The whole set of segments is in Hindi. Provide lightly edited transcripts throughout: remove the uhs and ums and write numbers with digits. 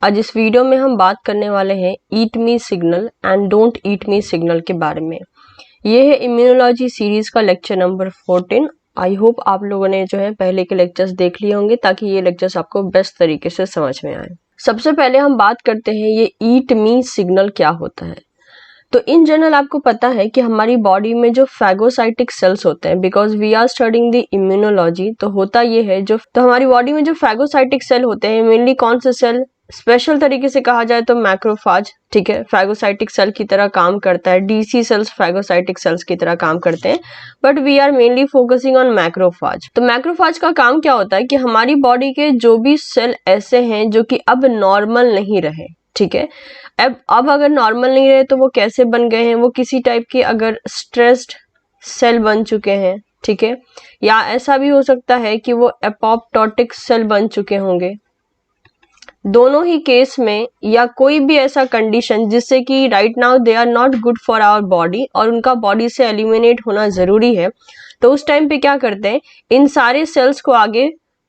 आज इस वीडियो में हम बात करने वाले हैं eat me signal and don't eat me signal के बारे में। ये है इम्यूनोलॉजी सीरीज का लेक्चर नंबर 14। आई होप आप लोगों ने जो है पहले के लेक्चर्स देख लिए होंगे ताकि ये लेक्चर्स आपको बेस्ट तरीके से समझ में आए। सबसे पहले हम बात करते हैं ये ईट मी सिग्नल क्या होता है। तो इन जनरल आपको पता है कि हमारी बॉडी में जो फैगोसाइटिक सेल्स होते हैं, because we are studying the immunology, तो होता ये है तो हमारी बॉडी में जो फैगोसाइटिक सेल होते हैं, मेनली कौन से सेल, स्पेशल तरीके से कहा जाए तो मैक्रोफाज, ठीक है, फैगोसाइटिक सेल की तरह काम करता है। डीसी सेल्स फैगोसाइटिक सेल्स की तरह काम करते हैं, but we are mainly focusing on macrophage. तो मैक्रोफाज का काम क्या होता है कि हमारी बॉडी के जो भी सेल ऐसे हैं जो कि अब नॉर्मल नहीं रहे, ठीक है, अब अगर नॉर्मल नहीं रहे तो वो कैसे बन गए हैं, वो किसी टाइप के अगर स्ट्रेस्ड सेल बन चुके हैं, ठीक है, या ऐसा भी हो सकता है कि वो एपोप्टोटिक सेल बन चुके होंगे। दोनों ही केस में, या कोई भी ऐसा कंडीशन जिससे कि right now they are not good for our body और उनका बॉडी से एलिमिनेट होना जरूरी है, तो उस टाइम पे क्या करते हैं, इन सारे सेल्स को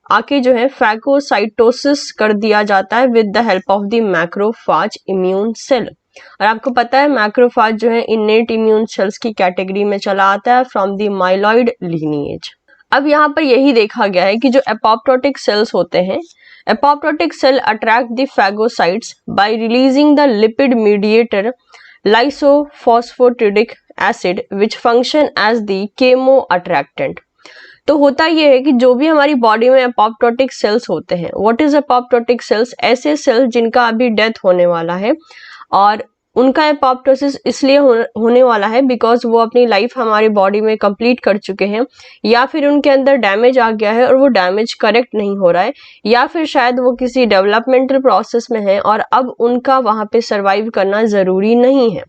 आके जो है फैगोसाइटोसिस कर दिया जाता है with the help of the macrophage immune cell. और आपको पता है मैक्रोफाज जो है इनेट इम्यून सेल्स की कैटेगरी में चला आता है फ्रॉम द माइलॉइड लीनिएज। अब यहाँ पर यही देखा गया है कि जो एपोप्टोटिक सेल्स होते हैं, apoptotic cell attract the phagocytes by releasing the lipid mediator lysophosphatidic acid which function as the chemoattractant. तो होता यह है कि जो भी हमारी बॉडी में एपोप्टोटिक सेल्स होते हैं, व्हाट इज एपोप्टोटिक सेल्स, ऐसे सेल्स जिनका अभी डेथ होने वाला है और उनका एपोप्टोसिस इसलिए होने वाला है बिकॉज वो अपनी लाइफ हमारी बॉडी में कंप्लीट कर चुके हैं, या फिर उनके अंदर डैमेज आ गया है और वो डैमेज करेक्ट नहीं हो रहा है, या फिर शायद वो किसी डेवलपमेंटल प्रोसेस में है और अब उनका वहां पे सरवाइव करना जरूरी नहीं है।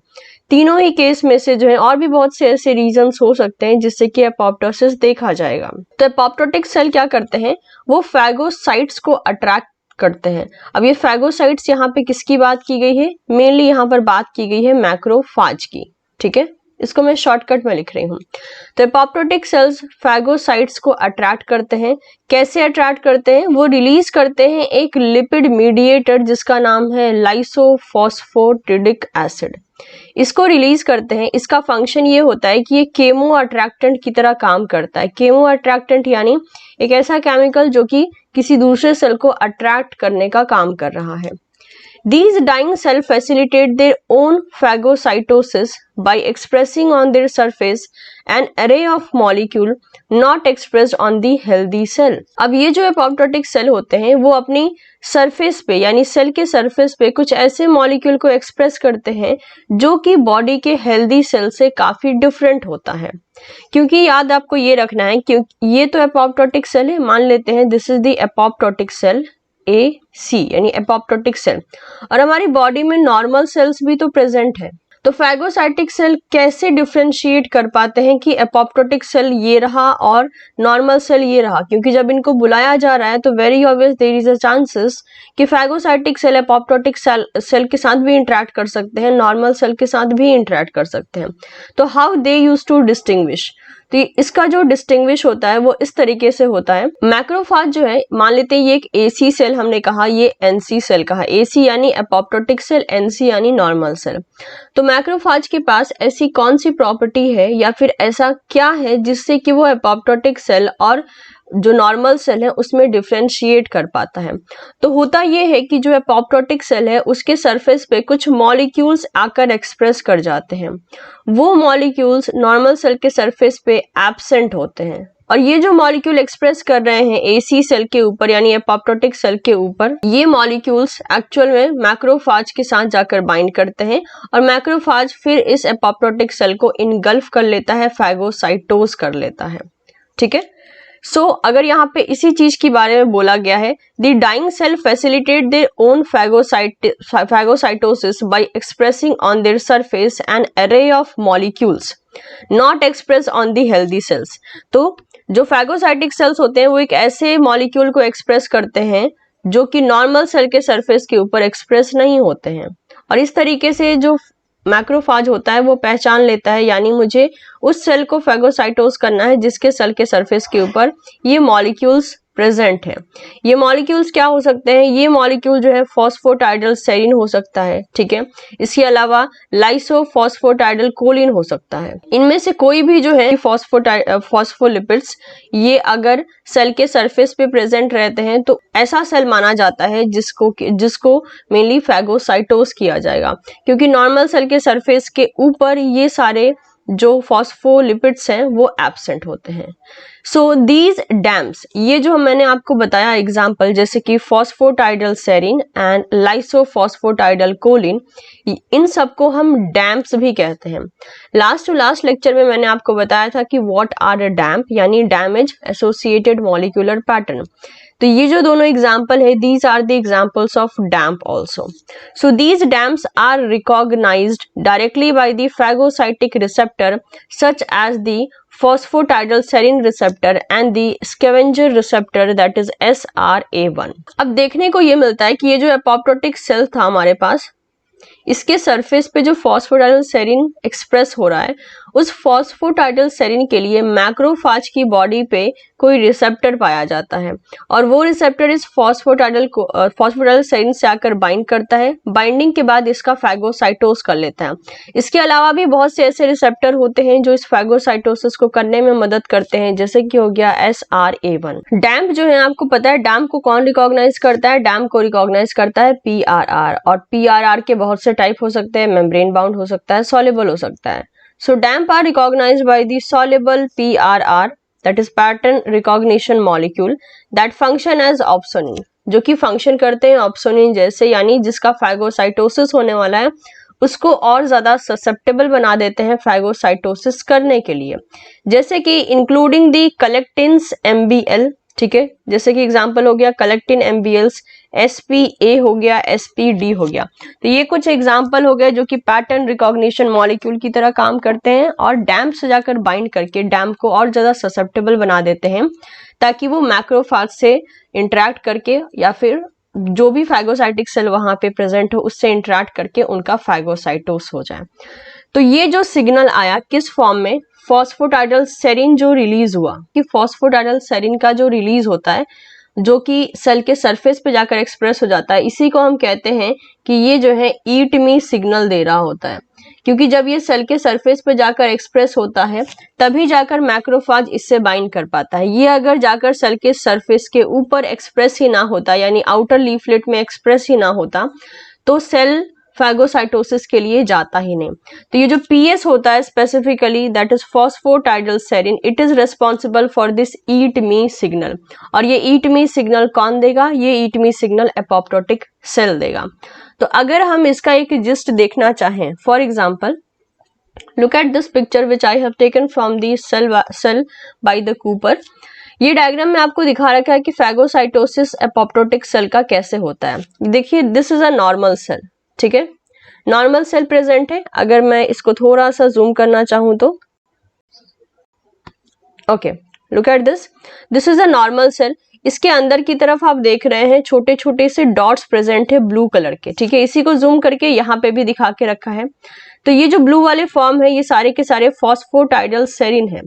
तीनों ही केस में से जो है और भी बहुत से ऐसे रीजंस हो सकते हैं जिससे कि एपोप्टोसिस देखा जाएगा। तो एपोप्टोटिक सेल क्या करते हैं, वो फैगोसाइट्स को अट्रैक्ट करते हैं। अब ये फैगोसाइट्स यहाँ पे किसकी बात की गई है, मेनली यहाँ पर बात की गई है मैक्रोफाज की, ठीक है, इसको मैं शॉर्टकट में लिख रही हूँ। तो एपोप्टोटिक सेल्स फैगोसाइट्स को अट्रैक्ट करते हैं। कैसे अट्रैक्ट करते हैं, वो रिलीज करते हैं एक लिपिड मीडिएटर जिसका नाम है लाइसोफॉस्फेटिडिक एसिड। इसको रिलीज करते हैं। इसका फंक्शन ये होता है कि ये केमो अट्रैक्टेंट की तरह काम करता है। केमो अट्रैक्टेंट यानी एक ऐसा केमिकल जो कि किसी दूसरे सेल को अट्रैक्ट करने का काम कर रहा है। These dying cells facilitate their own phagocytosis by expressing on their surface an array of molecule not expressed on the healthy cell। अब ये जो एपोप्टोटिक सेल होते हैं वो अपनी सरफेस पे यानी सेल के सरफेस पे कुछ ऐसे मॉलिक्यूल को एक्सप्रेस करते हैं जो कि बॉडी के हेल्दी सेल से काफी डिफरेंट होता है। क्योंकि याद आपको ये रखना है क्योंकि ये तो एपोप्टोटिक सेल है, मान लेते हैं this is the apoptotic cell AC यानी एपोप्टोटिक सेल, और हमारी बॉडी में नॉर्मल सेल्स भी तो प्रेजेंट है। तो फैगोसाइटिक सेल कैसे डिफरेंशिएट कर पाते हैं कि एपोप्टोटिक सेल ये रहा और नॉर्मल सेल ये रहा, क्योंकि जब इनको बुलाया जा रहा है तो very obvious there is a chances कि फैगोसाइटिक सेल एपोप्टोटिक सेल के साथ भी इंटरेक्ट कर सकते हैं, नॉर्मल सेल के साथ भी इंटरेक्ट कर सकते हैं। तो how they use to distinguish, तो इसका जो डिस्टिंग्विश होता है वो इस तरीके से होता है। मैक्रोफाज जो है, मान लेते हैं ये एक AC सेल हमने कहा, ये NC सेल कहा। AC यानी एपोप्टोटिक सेल, NC यानी नॉर्मल सेल। तो मैक्रोफाज के पास ऐसी कौन सी प्रॉपर्टी है या फिर ऐसा क्या है जिससे कि वो एपोप्टोटिक सेल और जो नॉर्मल सेल है उसमें डिफरेंशिएट कर पाता है। तो होता ये है कि जो एपोप्टोटिक सेल है उसके सरफेस पे कुछ मॉलिक्यूल्स आकर एक्सप्रेस कर जाते हैं। वो मॉलिक्यूल्स नॉर्मल सेल के सरफेस पे एब्सेंट होते हैं, और ये जो मॉलिक्यूल एक्सप्रेस कर रहे हैं AC सेल के ऊपर यानी एपोप्टोटिक सेल के ऊपर, ये मॉलिक्यूल्स एक्चुअल में मैक्रोफाज के साथ जाकर बाइंड करते हैं और मैक्रोफाज फिर इस एपोप्टोटिक सेल को इनगल्फ कर लेता है, फैगोसाइटोस कर लेता है, ठीक है। अगर यहाँ पे इसी चीज के बारे में बोला गया है, the dying cell facilitate their own phagocytosis by expressing on their surface an array of molecules not express on the healthy cells. तो जो फैगोसाइटिक सेल्स होते हैं वो एक ऐसे मॉलिक्यूल को एक्सप्रेस करते हैं जो कि नॉर्मल सेल के सरफेस के ऊपर एक्सप्रेस नहीं होते हैं, और इस तरीके से जो मैक्रोफाज होता है वो पहचान लेता है, यानी मुझे उस सेल को फैगोसाइटोस करना है जिसके सेल के सरफेस के ऊपर ये मॉलिक्यूल्स प्रेजेंट है। ये मॉलिक्यूल्स क्या हो सकते हैं, ये मॉलिक्यूल जो है फॉस्फोटाइडल सेरीन हो सकता है, ठीक है। इसके अलावा लाइसोफॉस्फोटाइडल कोलिन हो सकता है। इनमें से कोई भी जो है फॉस्फोलिपिड्स ये अगर सेल के सरफेस पे प्रेजेंट रहते हैं तो ऐसा सेल माना जाता है जिसको मेनली फैगोसाइटोस किया जाएगा, क्योंकि नॉर्मल सेल के सरफेस के ऊपर ये सारे जो फॉस्फोलिपिड्स हैं वो एब्सेंट होते हैं। सो दीज डैम्स, ये जो मैंने आपको बताया एग्जांपल, जैसे कि फॉस्फोटाइडल सेरीन एंड लाइसोफॉस्फोटाइडल कोलिन, इन सबको हम डैम्प्स भी कहते हैं। लास्ट टू लास्ट लेक्चर में मैंने आपको बताया था कि व्हाट आर अ डैम्प, यानी डैमेज एसोसिएटेड मॉलिक्यूलर पैटर्न। तो ये जो दोनों एग्जाम्पल है, these are the examples of DAMP also. So these DAMPs are recognised directly by the phagocytic receptor such as the phosphatidal serine receptor and the scavenger receptor that is SRA1। अब देखने को ये मिलता है कि ये जो एपोप्टोटिक सेल था हमारे पास, इसके सरफेस पे जो फॉस्फोटाइडल सेरीन एक्सप्रेस हो रहा है, उस फॉस्फोटाइडल सेरीन के लिए मैक्रोफाज की बॉडी पे कोई रिसेप्टर पाया जाता है और वो रिसेप्टर इस फॉस्फोटाइडल सेरीन से आकर बाइंड करता है। बाइंडिंग के बाद इसका फैगोसाइटोस कर लेता है। इसके अलावा भी बहुत से ऐसे रिसेप्टर होते हैं जो इस फैगोसाइटोसिस को करने में मदद करते हैं, जैसे कि हो गया SRA1। डैम्प जो है आपको पता है, डैम्प को कौन रिकॉग्नाइज करता है, डैम्प को रिकॉग्नाइज करता है PRR, और PRR के बहुत से टाइप हो सकते हैं, मेम्ब्रेन बाउंड हो सकता है, सॉल्युबल हो सकता है। So DAMP are recognised by the soluble PRR, that is pattern recognition molecule that function as opsonin, जो कि फंक्शन करते हैं ऑप्सोनिन जैसे, यानी जिसका फैगोसाइटोसिस होने वाला है उसको और ज्यादा ससेप्टेबल बना देते हैं फैगोसाइटोसिस करने के लिए, जैसे कि इंक्लूडिंग दी कलेक्टिन्स MBL, ठीक है, जैसे कि एग्जांपल हो गया कलेक्टिन MBLs, SPA हो गया, SPD हो गया। तो ये कुछ एग्जांपल हो गए जो कि पैटर्न रिकॉग्निशन मॉलिक्यूल की तरह काम करते हैं और डैम्प से जाकर बाइंड करके डैम्प को और ज्यादा ससेप्टेबल बना देते हैं ताकि वो मैक्रोफाज से इंटरेक्ट करके या फिर जो भी फैगोसाइटिक सेल वहां पे प्रेजेंट हो उससे इंटरेक्ट करके उनका फैगोसाइटोस हो जाए। तो ये जो सिग्नल आया किस फॉर्म में, फॉस्फोटाइडल सेरीन जो रिलीज हुआ, कि फॉस्फोटाइडल सेरीन का जो रिलीज होता है जो कि सेल के सरफेस पे जाकर एक्सप्रेस हो जाता है, इसी को हम कहते हैं कि ये जो है ईट मी सिग्नल दे रहा होता है, क्योंकि जब ये सेल के सरफेस पे जाकर एक्सप्रेस होता है तभी जाकर मैक्रोफाज इससे बाइंड कर पाता है। ये अगर जाकर सेल के सरफेस के ऊपर एक्सप्रेस ही ना होता, यानी आउटर लीफलेट में एक्सप्रेस ही ना होता, तो सेल फैगोसाइटोसिस के लिए जाता ही नहीं। तो ये जो PS होता है specifically, that is phosphatidyl serine, it is responsible for this eat me signal. और ये ईट मी सिग्नल कौन देगा, ये eat me signal apoptotic cell देगा। तो अगर हम इसका एक जिस्ट देखना चाहें, for example look at this picture which I have taken from the cell by the Cooper. ये डायग्राम में आपको दिखा रखा है कि फैगोसाइटोसिस एपोप्टोटिक सेल का कैसे होता है। देखिए, this is a normal cell, ठीक है, नॉर्मल सेल प्रेजेंट है। अगर मैं इसको थोड़ा सा जूम करना चाहूं तो okay, look at this is a normal cell. इसके अंदर की तरफ आप देख रहे हैं छोटे छोटे से डॉट्स प्रेजेंट है ब्लू कलर के, ठीक है, इसी को जूम करके यहाँ पे भी दिखा के रखा है। तो ये जो ब्लू वाले फॉर्म है ये सारे के सारे फॉस्फोटाइडल सेरीन है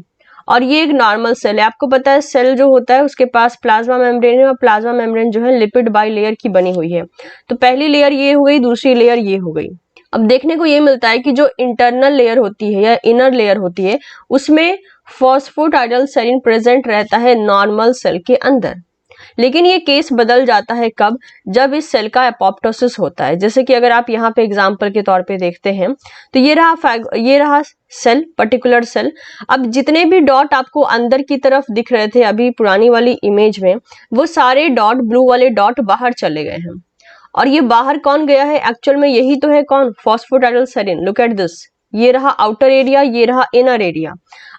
और ये एक नॉर्मल सेल है। आपको पता है सेल जो होता है उसके पास प्लाज्मा मेम्ब्रेन है और प्लाज्मा मेम्ब्रेन जो है लिपिड बाई लेयर की बनी हुई है। तो पहली लेयर ये हो गई, दूसरी लेयर ये हो गई। अब देखने को ये मिलता है कि जो इंटरनल लेयर होती है या इनर लेयर होती है उसमें फॉस्फोटाइडल सेरीन प्रेजेंट रहता है नॉर्मल सेल के अंदर। लेकिन ये केस बदल जाता है कब, जब इस सेल का एपोप्टोसिस होता है। जैसे कि अगर आप यहाँ पे एग्जांपल के तौर पे देखते हैं तो ये रहा सेल, पर्टिकुलर सेल। अब जितने भी डॉट आपको अंदर की तरफ दिख रहे थे अभी पुरानी वाली इमेज में, वो सारे डॉट, ब्लू वाले डॉट बाहर चले गए हैं। और ये बाहर कौन गया है, एक्चुअल में यही तो है कौन, phosphatidyl serine. Look at this, ये रहा आउटर एरिया, ये रहा इनर एरिया।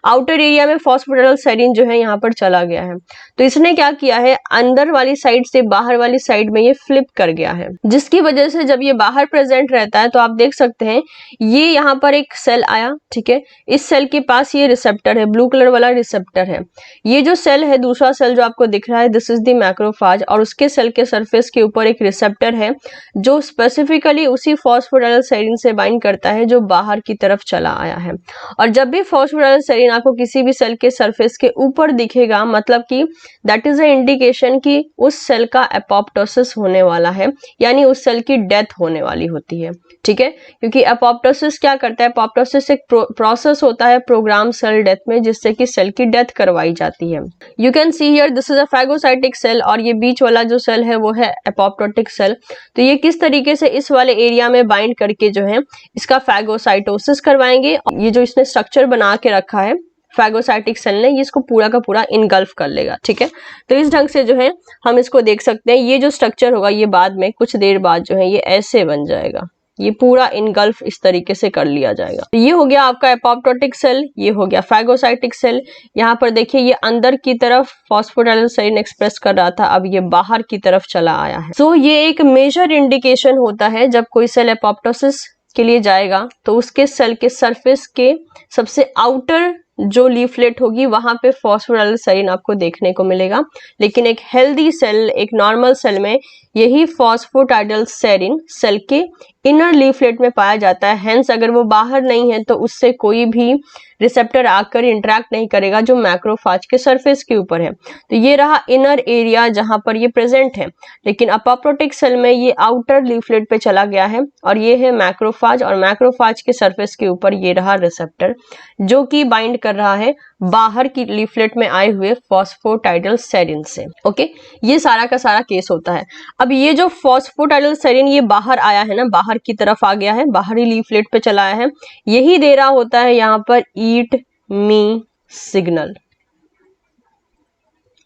आउटर एरिया में फॉस्फोटाइडल सेरीन जो है यहाँ पर चला गया है। तो इसने क्या किया है, अंदर वाली साइड से बाहर वाली साइड में ये फ्लिप कर गया है, जिसकी वजह से जब ये बाहर प्रेजेंट रहता है तो आप देख सकते हैं ये यहाँ पर एक सेल आया, ठीक है, इस सेल के पास ये रिसेप्टर है, ब्लू कलर वाला रिसेप्टर है। ये जो सेल है, दूसरा सेल जो आपको दिख रहा है, दिस इज द मैक्रोफाज, और उसके सेल के सरफेस के ऊपर एक रिसेप्टर है जो स्पेसिफिकली उसी फॉस्फोटाइडल सेरीन से बाइंड करता है जो बाहर की तरफ चला आया है। और जब भी फॉस्फोटाइडल सेरीन सेरीन आपको किसी भी सेल के सरफेस के ऊपर दिखेगा, मतलब कि दैट इज अ इंडिकेशन कि उस सेल का एपोप्टोसिस होने वाला है, यानी उस सेल की डेथ होने वाली होती है। ठीक है, क्योंकि एपोप्टोसिस क्या करता है, एपोप्टोसिस एक प्रोसेस होता है प्रोग्राम सेल डेथ में, जिससे कि सेल की डेथ करवाई जाती है। You can see here this is a phagocytic cell, और ये बीच वाला जो सेल है वो है एपोप्टोटिक सेल। तो ये किस तरीके से इस वाले एरिया में बाइंड करके जो है इसका फैगोसाइटोसिस करवाएंगे। ये जो इसने स्ट्रक्चर बना के रखा है फैगोसाइटिक सेल ने, ये इसको पूरा का पूरा इनगल्फ कर लेगा। ठीक है, तो इस ढंग से जो है हम इसको देख सकते हैं। ये जो स्ट्रक्चर होगा ये बाद में कुछ देर बाद जो है ये ऐसे बन जाएगा, ये पूरा इनगल्फ इस तरीके से कर लिया जाएगा। तो ये हो गया आपका एपोप्टोटिक सेल, ये हो गया फैगोसाइटिक सेल। यहाँ पर देखिए ये अंदर की तरफ फॉस्फोडाइस्टरसेरीन एक्सप्रेस कर रहा था, अब ये बाहर की तरफ चला आया है। सो ये एक मेजर इंडिकेशन होता है जब कोई सेल एपोप्टोसिस के लिए जाएगा तो उसके सेल के सरफेस के सबसे आउटर जो लीफलेट होगी वहां पे फॉस्फोडाइस्टरसेरीन आपको देखने को मिलेगा। लेकिन एक हेल्दी सेल, एक नॉर्मल सेल में यही फॉस्फोडाइस्टरसेरीन सेल के इनर लीफलेट में पाया जाता है। हेंस अगर वो बाहर नहीं है तो उससे कोई भी रिसेप्टर आकर इंटरेक्ट नहीं करेगा जो मैक्रोफाज के सरफेस के ऊपर है। तो ये रहा इनर एरिया जहां पर ये प्रेजेंट है। लेकिन एपोप्टोटिक सेल में ये आउटर लीफलेट पे चला गया है और ये है मैक्रोफाज, और मैक्रोफाज के सरफेस के ऊपर ये रहा रिसेप्टर जो कि बाइंड कर रहा है बाहर की लीफलेट में आए हुए फॉस्फोडाइस्टरसेरीन से। ओके, ये सारा का सारा केस होता है। अब ये जो फॉस्फोडाइस्टरसेरीन ये बाहर आया है ना, बाहर की तरफ आ गया है, बाहरी लीफलेट पे चला आया है, यही दे रहा होता है यहाँ पर ईट मी सिग्नल।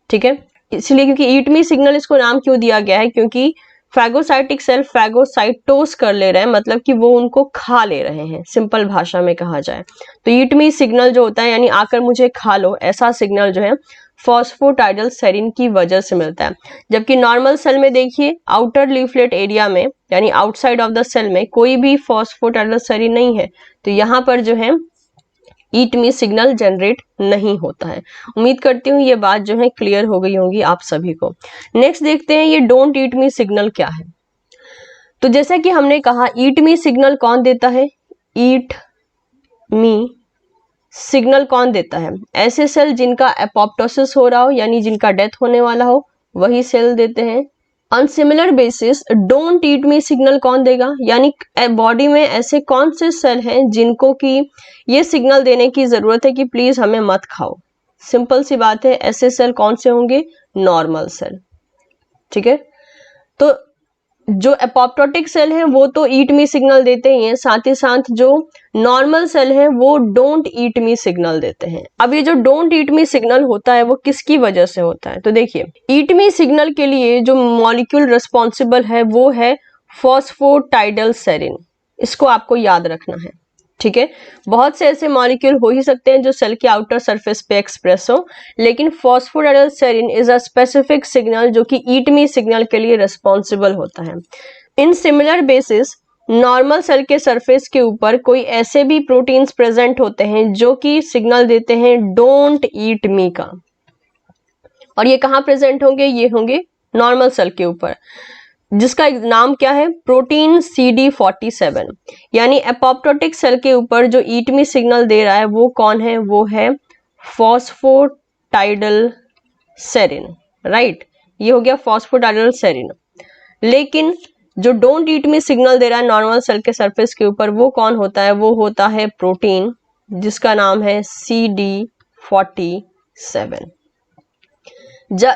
ठीक है, इसलिए क्योंकि ईट मी सिग्नल इसको नाम क्यों दिया गया है, क्योंकि फैगोसाइटिक सेल फैगोसाइटोस कर ले रहे हैं, मतलब कि वो उनको खा ले रहे हैं, सिंपल भाषा में कहा जाए तो ईट मी सिग्नल जो होता है यानी आकर मुझे खा लो, ऐसा सिग्नल जो है फॉस्फोडाइस्टरसेरीन की वजह से मिलता है। जबकि नॉर्मल सेल में देखिए आउटर लीफलेट एरिया में यानी आउटसाइड ऑफ द सेल में कोई भी फॉस्फोडाइस्टरसेरीन नहीं है, तो यहाँ पर जो है ईट मी सिग्नल जनरेट नहीं होता है। उम्मीद करती हूँ ये बात जो है क्लियर हो गई होगी आप सभी को। नेक्स्ट देखते हैं ये डोंट ईट मी सिग्नल क्या है। तो जैसा कि हमने कहा ईट मी सिग्नल कौन देता है, ईट मी सिग्नल कौन देता है, ऐसे सेल जिनका एपोप्टोसिस हो रहा हो यानी जिनका डेथ होने वाला हो वही सेल देते हैं। On similar basis don't eat me signal कौन देगा, यानी बॉडी में ऐसे कौन से सेल हैं जिनको कि ये सिग्नल देने की जरूरत है कि प्लीज हमें मत खाओ। सिंपल सी बात है, ऐसे सेल कौन से होंगे, नॉर्मल सेल। ठीक है, तो जो एपोप्टोटिक सेल है वो तो ईट मी सिग्नल देते ही हैं, साथ ही साथ जो नॉर्मल सेल है वो डोंट ईट मी सिग्नल देते हैं। अब ये जो डोंट ईट मी सिग्नल होता है वो किसकी वजह से होता है, तो देखिए ईट मी सिग्नल के लिए जो मॉलिक्यूल रिस्पॉन्सिबल है वो है फॉस्फोडाइस्टरसेरीन, इसको आपको याद रखना है। ठीक है, बहुत से ऐसे मॉलिक्यूल हो ही सकते हैं जो सेल के आउटर सरफेस पे एक्सप्रेस हो, लेकिन फॉस्फोडाइस्टरसेरीन इज अ स्पेसिफिक सिग्नल जो कि ईट मी सिग्नल के लिए रिस्पॉन्सिबल होता है। In similar basis normal cell के सरफेस के ऊपर कोई ऐसे भी प्रोटीन्स प्रेजेंट होते हैं जो कि सिग्नल देते हैं डोंट ईट मी का, और ये कहाँ प्रेजेंट होंगे, ये होंगे नॉर्मल सेल के ऊपर, जिसका नाम क्या है, प्रोटीन CD47। यानी एपोप्टोटिक सेल के ऊपर जो ईट मी सिग्नल दे रहा है वो कौन है, वो है फॉस्फोडाइस्टरसेरीन। राइट, ये हो गया फॉस्फोडाइस्टरसेरीन। लेकिन जो डोंट ईट मी सिग्नल दे रहा है नॉर्मल सेल के सरफेस के ऊपर वो कौन होता है, वो होता है प्रोटीन जिसका नाम है CD47।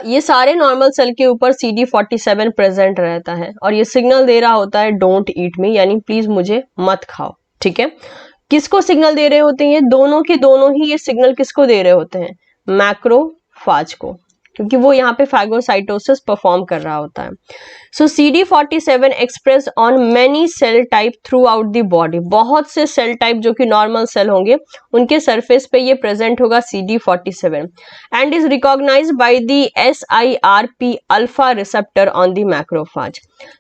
ये सारे नॉर्मल सेल के ऊपर CD47 प्रेजेंट रहता है और ये सिग्नल दे रहा होता है डोंट ईट मी, यानी प्लीज मुझे मत खाओ। ठीक है, किसको सिग्नल दे रहे होते हैं ये दोनों के दोनों ही, ये सिग्नल किसको दे रहे होते हैं, मैक्रोफाज को, क्योंकि वो यहाँ पे फैगोसाइटोसिस परफॉर्म कर रहा होता है। So CD47 express on many cell type throughout the body, बहुत से सेल टाइप जो कि नॉर्मल सेल होंगे उनके सरफेस पे ये प्रेजेंट होगा CD47 and is recognised by the SIRP alpha receptor on the macrophage.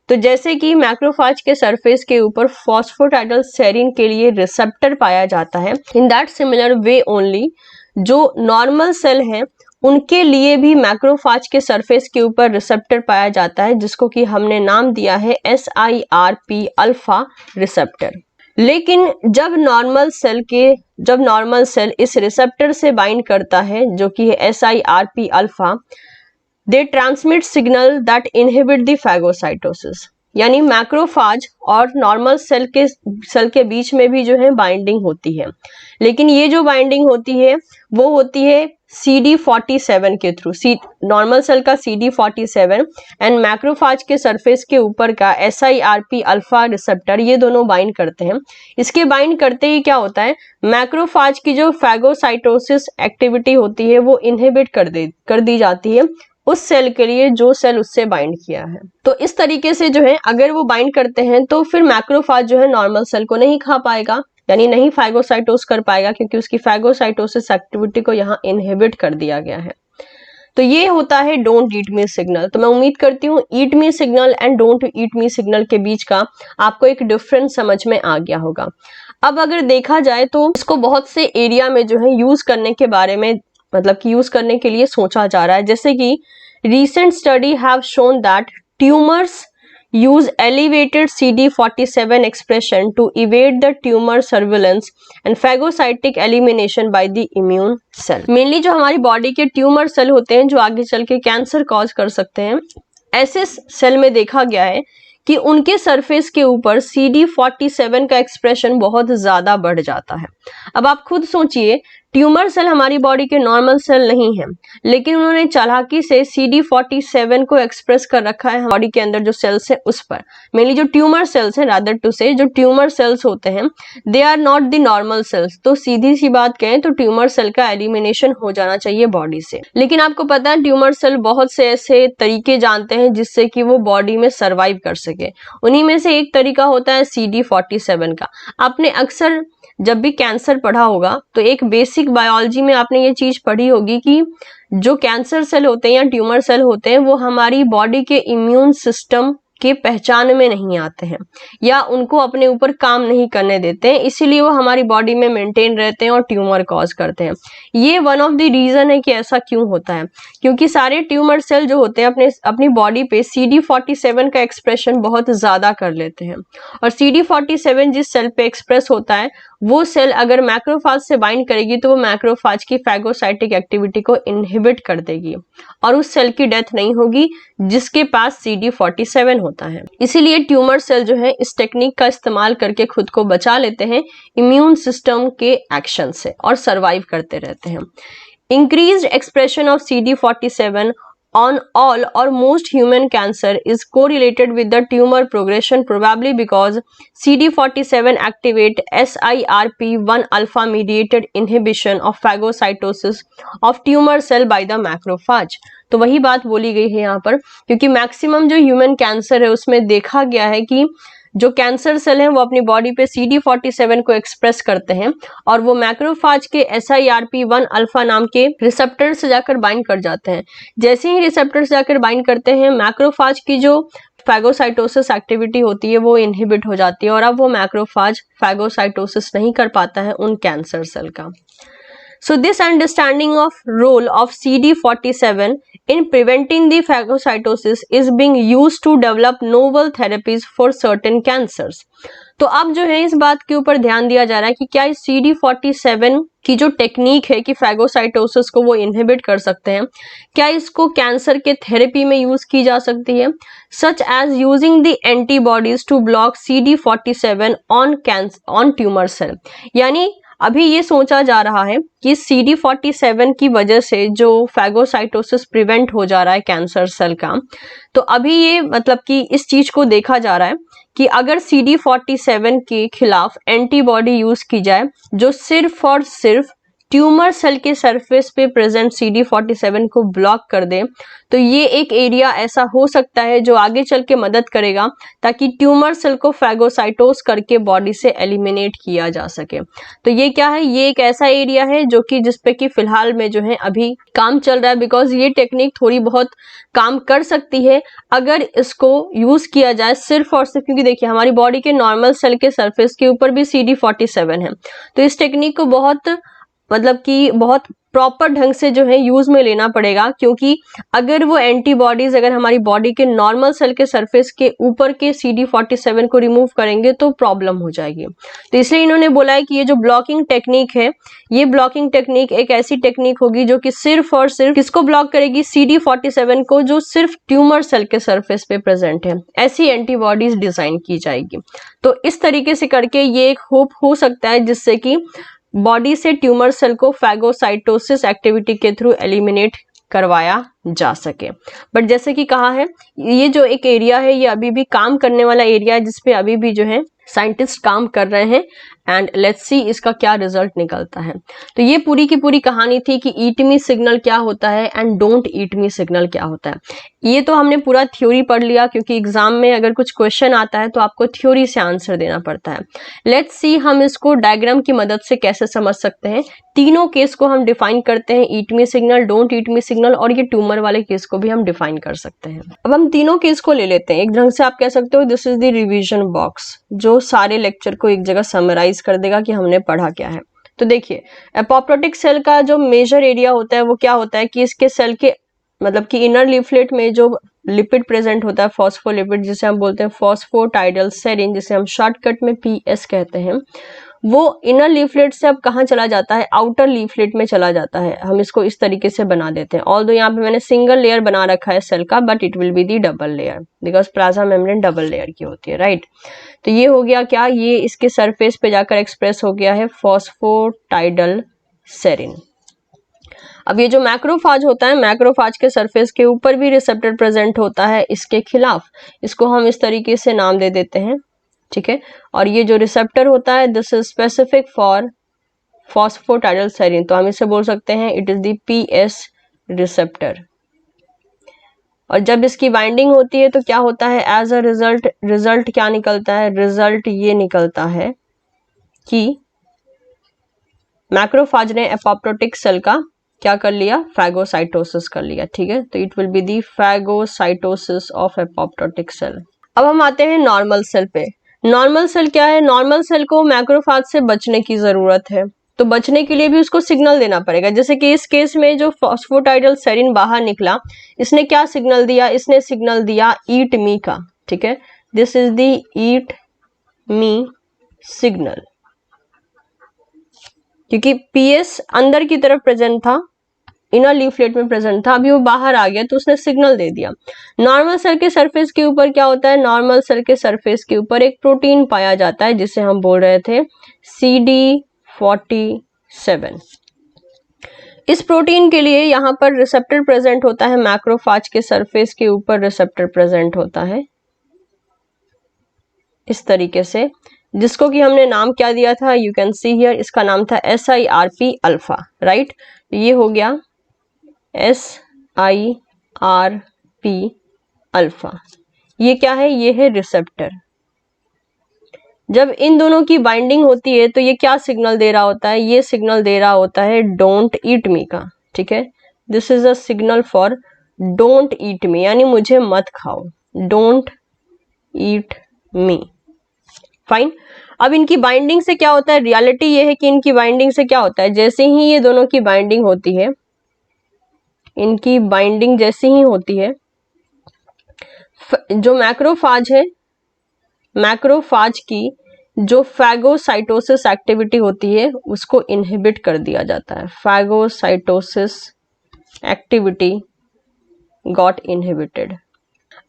तो जैसे कि मैक्रोफाज के सरफेस के ऊपर फॉस्फोडाइस्टरसेरीन के लिए रिसेप्टर पाया जाता है, in that similar way only जो नॉर्मल सेल है उनके लिए भी मैक्रोफाज के सरफेस के ऊपर रिसेप्टर पाया जाता है जिसको कि हमने नाम दिया है SIRP अल्फा रिसेप्टर। लेकिन जब नॉर्मल सेल इस रिसेप्टर से बाइंड करता है जो कि है SIRP alpha, they transmit signal that inhibit the phagocytosis. यानी मैक्रोफाज और नॉर्मल सेल के बीच में भी जो है बाइंडिंग होती है, लेकिन ये जो बाइंडिंग होती है वो होती है CD47 के थ्रू। नॉर्मल सेल का CD47 एंड मैक्रोफाज के सरफेस के ऊपर का SIRP अल्फा रिसेप्टर, ये दोनों बाइंड करते हैं। इसके बाइंड करते ही क्या होता है, मैक्रोफाज की जो फैगोसाइटोसिस एक्टिविटी होती है वो इनहिबिट कर दी जाती है उस सेल के लिए जो सेल उससे बाइंड किया है। तो इस तरीके से जो है अगर वो बाइंड करते हैं तो फिर मैक्रोफाज जो है नॉर्मल सेल को नहीं खा पाएगा, यानी नहीं फैगोसाइटोस कर पाएगा, क्योंकि उसकी फैगोसाइटोसिस एक्टिविटी को यहाँ इनहिबिट कर दिया गया है। तो ये होता है डोंट ईट मी सिग्नल। तो मैं उम्मीद करती हूँ eat me signal and don't eat me signal के बीच का आपको एक डिफरेंस समझ में आ गया होगा। अब अगर देखा जाए तो इसको बहुत से एरिया में जो है यूज करने के बारे में, मतलब कि यूज करने के लिए सोचा जा रहा है। जैसे कि recent study have shown that tumors use elevated CD47 expression to evade the tumor surveillance and phagocytic elimination by the immune cell। Mainly जो हमारी बॉडी के ट्यूमर सेल होते हैं जो आगे चल के कैंसर कॉज कर सकते हैं, ऐसे सेल में देखा गया है कि उनके सरफेस के ऊपर CD47 का एक्सप्रेशन बहुत ज्यादा बढ़ जाता है। अब आप खुद सोचिए, ट्यूमर सेल हमारी बॉडी के नॉर्मल सेल नहीं है, लेकिन उन्होंने चालाकी से CD47 को एक्सप्रेस कर रखा है बॉडी के अंदर जो सेल्स है उस पर। मेनली जो ट्यूमर सेल्स है, रादर टू से जो ट्यूमर सेल्स होते हैं they are not the normal cells. तो सीधी सी बात कहें तो ट्यूमर सेल का एलिमिनेशन हो जाना चाहिए बॉडी से। लेकिन आपको पता है ट्यूमर सेल बहुत से ऐसे तरीके जानते हैं जिससे कि वो बॉडी में सर्वाइव कर सके। उन्हीं में से एक तरीका होता है CD47 का। आपने अक्सर जब भी कैंसर पढ़ा होगा तो एक बेसिक बायोलॉजी में आपने ये चीज पढ़ी होगी कि जो कैंसर सेल होते हैं या ट्यूमर सेल होते हैं वो हमारी बॉडी के इम्यून सिस्टम के पहचान में नहीं आते हैं या उनको अपने ऊपर काम नहीं करने देते हैं, इसीलिए वो हमारी बॉडी में मेंटेन रहते हैं और ट्यूमर कॉज करते हैं। ये वन ऑफ द रीजन है कि ऐसा क्यों होता है, क्योंकि सारे ट्यूमर सेल जो होते हैं अपनी बॉडी पे CD47 का एक्सप्रेशन बहुत ज्यादा कर लेते हैं, और CD47 जिस सेल पे एक्सप्रेस होता है वो सेल अगर मैक्रोफाज से बाइंड करेगी तो वो मैक्रोफाज की फैगोसाइटिक एक्टिविटी को इनहिबिट कर देगी और उस सेल की डेथ नहीं होगी जिसके पास CD47 होता है। इसीलिए ट्यूमर सेल जो है इस टेक्निक का इस्तेमाल करके खुद को बचा लेते हैं इम्यून सिस्टम के एक्शन से और सरवाइव करते रहते हैं। Increased expression of CD47 on all or most human cancer is correlated with the tumor progression, probably because CD47 activate SIRP1 alpha mediated inhibition of phagocytosis of tumor cell by the macrophage। तो वही बात बोली गई है यहाँ पर, क्योंकि मैक्सिमम जो ह्यूमन कैंसर है उसमें देखा गया है कि जो कैंसर सेल हैं वो अपनी बॉडी पे CD47 को एक्सप्रेस करते हैं और वो मैक्रोफाज के SIRP1 अल्फा नाम के रिसेप्टर से जाकर बाइंड कर जाते हैं। जैसे ही रिसेप्टर से जाकर बाइंड करते हैं मैक्रोफाज की जो फैगोसाइटोसिस एक्टिविटी होती है वो इनहिबिट हो जाती है और अब वो मैक्रोफाज फैगोसाइटोसिस नहीं कर पाता है उन कैंसर सेल का। So this understanding of role of CD47 in preventing the phagocytosis is being used to develop novel therapies for certain cancers। तो अब जो है इस बात के ऊपर ध्यान दिया जा रहा है कि क्या इस CD47 की जो टेक्निक है कि फैगोसाइटोसिस को वो इनहिबिट कर सकते हैं, क्या इसको कैंसर के थेरेपी में यूज की जा सकती है, such as using the antibodies to block CD47 on tumour cell. यानी अभी ये सोचा जा रहा है कि CD47 की वजह से जो फैगोसाइटोसिस प्रिवेंट हो जा रहा है कैंसर सेल का, तो अभी ये मतलब कि इस चीज को देखा जा रहा है कि अगर CD47 के खिलाफ एंटीबॉडी यूज की जाए जो सिर्फ और सिर्फ ट्यूमर सेल के सरफेस पे प्रेजेंट CD47 को ब्लॉक कर दे, तो ये एक एरिया ऐसा हो सकता है जो आगे चल के मदद करेगा ताकि ट्यूमर सेल को फैगोसाइटोस करके बॉडी से एलिमिनेट किया जा सके। तो ये क्या है, ये एक ऐसा एरिया है जो कि जिसपे कि फिलहाल में जो है अभी काम चल रहा है, बिकॉज ये टेक्निक थोड़ी बहुत काम कर सकती है अगर इसको यूज किया जाए सिर्फ और सिर्फ, क्योंकि देखिए हमारी बॉडी के नॉर्मल सेल के सरफेस के ऊपर भी CD47 है, तो इस टेक्निक को बहुत मतलब कि बहुत प्रॉपर ढंग से जो है यूज में लेना पड़ेगा, क्योंकि अगर वो एंटीबॉडीज अगर हमारी बॉडी के नॉर्मल सेल के सरफेस के ऊपर के CD47 को रिमूव करेंगे तो प्रॉब्लम हो जाएगी। तो इसलिए इन्होंने बोला है कि ये जो ब्लॉकिंग टेक्निक है, ये ब्लॉकिंग टेक्निक एक ऐसी टेक्निक होगी जो कि सिर्फ और सिर्फ किसको ब्लॉक करेगी, CD47 को, जो सिर्फ ट्यूमर सेल के सरफेस पे प्रेजेंट है। ऐसी एंटीबॉडीज डिजाइन की जाएगी। तो इस तरीके से करके ये एक होप हो सकता है जिससे कि बॉडी से ट्यूमर सेल को फैगोसाइटोसिस एक्टिविटी के थ्रू एलिमिनेट करवाया जा सके। बट जैसे कि कहा है, ये जो एक एरिया है ये अभी भी काम करने वाला एरिया है, जिसपे अभी भी जो है साइंटिस्ट काम कर रहे हैं, एंड लेट्स सी इसका क्या रिजल्ट निकलता है। तो ये पूरी की पूरी कहानी थी कि ईट मी सिग्नल क्या होता है and don't eat me signal क्या होता है। ये तो हमने पूरा थ्योरी पढ़ लिया, क्योंकि एग्जाम में अगर कुछ क्वेश्चन आता है तो आपको थ्योरी से आंसर देना पड़ता है। लेट्स सी हम इसको डायग्राम की मदद से कैसे समझ सकते हैं। तीनों केस को हम डिफाइन करते हैं, eat me signal, don't eat me signal, और ये ट्यूमर वाले केस को भी हम डिफाइन कर सकते हैं। अब हम तीनों केस को ले लेते हैं। एक ढंग से आप कह सकते हो this is the revision box, जो सारे लेक्चर को एक जगह समराइज कर देगा कि हमने पढ़ा क्या है। तो देखिए, एपोप्टोटिक सेल का जो मेजर एरिया होता है वो क्या होता है कि इसके सेल के मतलब कि इनर लीफलेट में जो लिपिड प्रेजेंट होता है, फॉस्फोलिपिड, जिसे हम बोलते हैं फॉस्फोटाइडल सेरिन, जिसे हम शॉर्टकट में PS कहते हैं, वो इनर लीफलेट से अब कहाँ चला जाता है, आउटर लीफलेट में चला जाता है। हम इसको इस तरीके से बना देते हैं। ऑल्दो यहाँ पे मैंने सिंगल लेयर बना रखा है सेल का, but it will be the double layer, because plasma membrane double layer की होती है, राइट। तो ये हो गया क्या, ये इसके सरफेस पे जाकर एक्सप्रेस हो गया है फॉस्फोटाइडल सेरिन। अब ये जो मैक्रोफाज होता है, मैक्रोफाज के सरफेस के ऊपर भी रिसेप्टर प्रेजेंट होता है इसके खिलाफ, इसको हम इस तरीके से नाम दे देते हैं, ठीक है। और ये जो रिसेप्टर होता है, this is specific for phosphatidyl serine, तो हम इसे बोल सकते हैं it is the PS receptor. और जब इसकी बाइंडिंग होती है तो क्या होता है, एज अ रिजल्ट क्या निकलता है, रिजल्ट ये निकलता है कि मैक्रोफाज ने एपोप्टोटिक सेल का क्या कर लिया, फैगोसाइटोसिस कर लिया, ठीक है। तो it will be the phagocytosis of apoptotic cell. अब हम आते हैं नॉर्मल सेल पे। नॉर्मल सेल क्या है, नॉर्मल सेल को मैक्रोफाज से बचने की जरूरत है, तो बचने के लिए भी उसको सिग्नल देना पड़ेगा। जैसे कि इस केस में जो फॉस्फोटाइडल सेरिन बाहर निकला, इसने क्या सिग्नल दिया, इसने सिग्नल दिया ईट मी का, ठीक है। This is the eat me signal, क्योंकि PS अंदर की तरफ प्रेजेंट था, इनर लीफलेट में प्रेजेंट था, अभी वो बाहर आ गया तो उसने सिग्नल दे दिया। नॉर्मल सेल के सरफेस के ऊपर क्या होता है, नॉर्मल सेल के सरफेस के ऊपर एक प्रोटीन पाया जाता है जिसे हम बोल रहे थे CD47। इस प्रोटीन के लिए यहाँ पर रिसेप्टर प्रेजेंट होता है, मैक्रोफाज के सरफेस के ऊपर रिसेप्टर प्रेजेंट होता है इस तरीके से, जिसको कि हमने नाम क्या दिया था, यू कैन सी हियर, इसका नाम था SIRP अल्फा, राइट। ये हो गया SIRP अल्फा। ये क्या है, ये है रिसेप्टर। जब इन दोनों की बाइंडिंग होती है तो ये क्या सिग्नल दे रहा होता है, ये सिग्नल दे रहा होता है डोंट ईट मी का, ठीक है। This is a signal for don't eat me, यानी मुझे मत खाओ, डोंट ईट मी, फाइन। अब इनकी बाइंडिंग से क्या होता है, रियलिटी ये है कि इनकी बाइंडिंग से क्या होता है, जैसे ही ये दोनों की बाइंडिंग होती है, इनकी बाइंडिंग जैसे ही होती है, जो मैक्रोफाज है, मैक्रोफाज की जो फैगोसाइटोसिस एक्टिविटी होती है उसको इनहिबिट कर दिया जाता है। Phagocytosis activity got inhibited.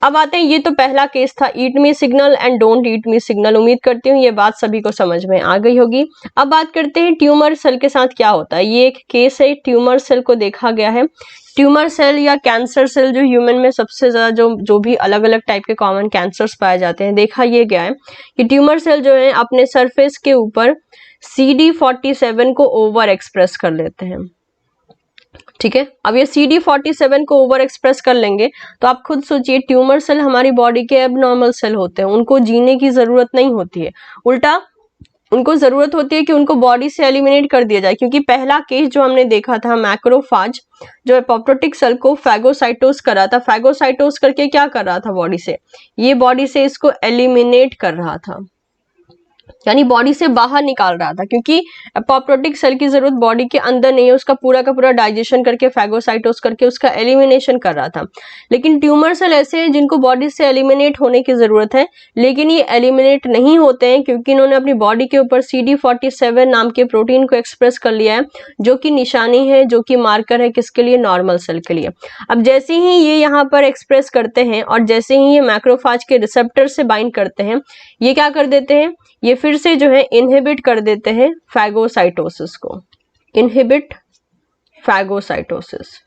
अब आते हैं, ये तो पहला केस था, eat me signal and don't eat me signal. उम्मीद करती हूँ ये बात सभी को समझ में आ गई होगी। अब बात करते हैं ट्यूमर सेल के साथ क्या होता है। ये एक केस है, ट्यूमर सेल को देखा गया है। ट्यूमर सेल या कैंसर सेल जो ह्यूमन में सबसे ज्यादा जो भी अलग अलग टाइप के कॉमन कैंसर्स पाए जाते हैं, देखा ये गया है कि ट्यूमर सेल जो है अपने सरफेस के ऊपर CD47 को ओवर एक्सप्रेस कर लेते हैं, ठीक है। अब ये CD47 को ओवर एक्सप्रेस कर लेंगे तो आप खुद सोचिए, ट्यूमर सेल हमारी बॉडी के एबनॉर्मल सेल होते हैं, उनको जीने की जरूरत नहीं होती है, उल्टा उनको जरूरत होती है कि उनको बॉडी से एलिमिनेट कर दिया जाए। क्योंकि पहला केस जो हमने देखा था, मैक्रोफाज जो एपोप्टोटिक सेल को फैगोसाइटोस कर रहा था, फैगोसाइटोस करके क्या कर रहा था बॉडी से, ये बॉडी से इसको एलिमिनेट कर रहा था, यानी बॉडी से बाहर निकाल रहा था, क्योंकि एपोप्टोटिक सेल की जरूरत बॉडी के अंदर नहीं है, उसका पूरा का पूरा डाइजेशन करके फैगोसाइटोस करके उसका एलिमिनेशन कर रहा था। लेकिन ट्यूमर सेल ऐसे हैं जिनको बॉडी से एलिमिनेट होने की जरूरत है, लेकिन ये एलिमिनेट नहीं होते हैं क्योंकि इन्होंने अपनी बॉडी के ऊपर CD47 नाम के प्रोटीन को एक्सप्रेस कर लिया है, जो कि निशानी है, जो कि मार्कर है किसके लिए, नॉर्मल सेल के लिए। अब जैसे ही ये यहाँ पर एक्सप्रेस करते हैं और जैसे ही ये मैक्रोफाज के रिसेप्टर से बाइंड करते हैं, ये क्या कर देते हैं, ये फिर से जो है इनहिबिट कर देते हैं फैगोसाइटोसिस को, इनहिबिट फैगोसाइटोसिस।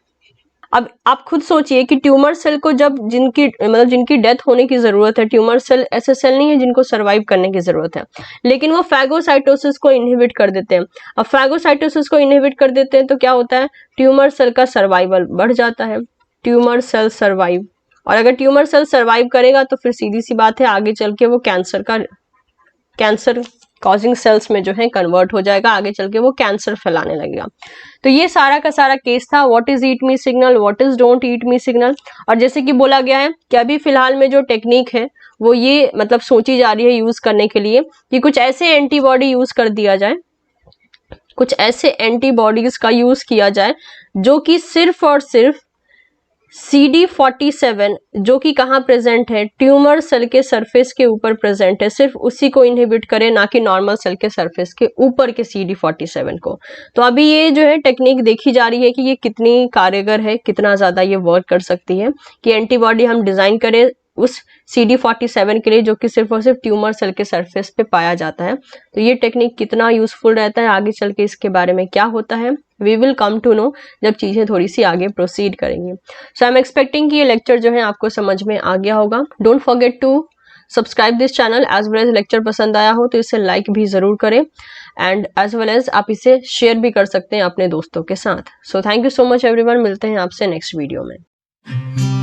अब आप खुद सोचिए कि ट्यूमर सेल को जब जिनकी डेथ होने की जरूरत है, ट्यूमर सेल ऐसे सेल नहीं है जिनको सर्वाइव करने की जरूरत है, लेकिन वो फैगोसाइटोसिस को इनहिबिट कर देते हैं। अब फैगोसाइटोसिस को इनहिबिट कर देते हैं तो क्या होता है, ट्यूमर सेल का सर्वाइवल बढ़ जाता है, ट्यूमर सेल सर्वाइव। और अगर ट्यूमर सेल सर्वाइव करेगा तो फिर सीधी सी बात है, आगे चल के वो कैंसर कॉजिंग सेल्स में जो है कन्वर्ट हो जाएगा, आगे चल के वो कैंसर फैलाने लगेगा। तो ये सारा का सारा केस था, what is eat me signal, what is don't eat me signal. और जैसे कि बोला गया है कि अभी फिलहाल में जो टेक्निक है वो ये मतलब सोची जा रही है यूज करने के लिए कि कुछ ऐसे एंटीबॉडी यूज कर दिया जाए, कुछ ऐसे एंटीबॉडीज का यूज किया जाए जो कि सिर्फ और सिर्फ CD47 जो कि कहाँ प्रेजेंट है, ट्यूमर सेल के सरफेस के ऊपर प्रेजेंट है, सिर्फ उसी को इनहिबिट करे, ना कि नॉर्मल सेल के सरफेस के ऊपर के CD47 को। तो अभी ये जो है टेक्निक देखी जा रही है कि ये कितनी कारगर है, कितना ज्यादा ये वर्क कर सकती है, कि एंटीबॉडी हम डिजाइन करें उस CD47 के लिए जो कि सिर्फ और सिर्फ ट्यूमर सेल के सरफेस पे पाया जाता है। तो ये टेक्निक कितना यूजफुल रहता है, आगे चल के इसके बारे में क्या होता है, we will come to know जब चीजें थोड़ी सी आगे प्रोसीड करेंगे। सो आई एम एक्सपेक्टिंग कि ये लेक्चर जो है आपको समझ में आ गया होगा। Don't forget to subscribe this channel, as well as lecture पसंद आया हो तो इसे लाइक भी जरूर करें, एंड एज वेल एज आप इसे शेयर भी कर सकते हैं अपने दोस्तों के साथ। So thank you so much everyone, मिलते हैं आपसे नेक्स्ट वीडियो में।